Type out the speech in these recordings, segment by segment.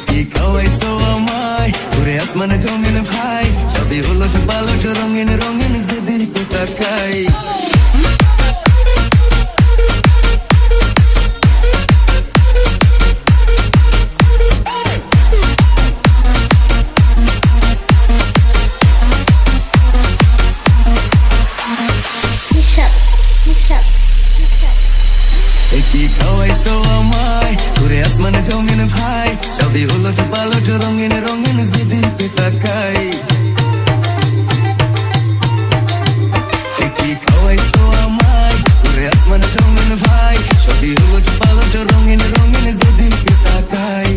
কি খাওয়াইছো আমায় ঘুরে আসমানে জমিন ভাই সবই হলো পালট রঙিন রঙিন যেদিকে তাকাই কি খাওয়াইছো আমায় ঘুরে আসমানে জমিন ভাই সবই হলো পালট রঙিন রঙিন যেদিকে তাকাই কি খাওয়াইছো আমায় ঘুরে আসমানে জমিন ভাই সবই হলো পালট রঙিন রঙিন যেদিকে তাকাই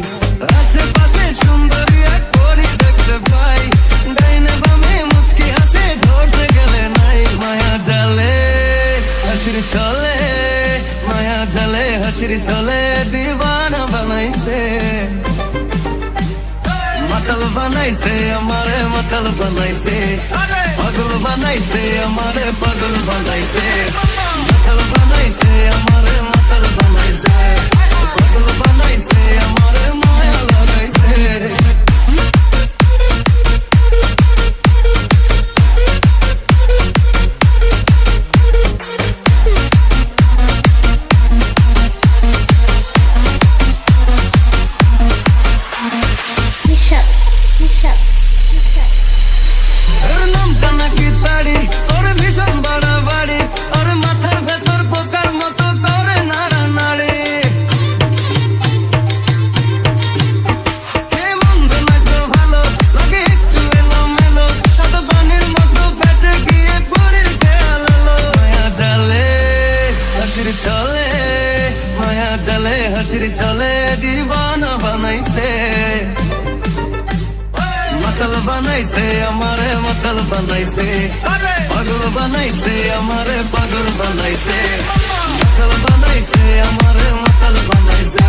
আশেপাশে সুন্দরী এক পরি দেখতে পাই ডাইনে বামে মুচকি হাসে ধরতে গেলে নাই মায়া জালে হাসির চলে মায়া জালে হাসির চলে দিবানা বানাইছে মাতাল বানাইছে আমারে মাতাল বানাইছে পাগল বানাইছে আমারে পাগল বানাইছে মাতাল বানাইছে আমারে মাতাল বানাইছে পাগল বানাইছে আমারে মায়া লাগাইছে চলে মায়া জালে হাসির চলে দিবানা বানাইছে মাতাল বানাইছে আমারে মাতাল বানাইছে পাগল বানাইছে আমারে পাগল বানাইছে মাতাল বানাইছে আমারে মাতাল বানাইছে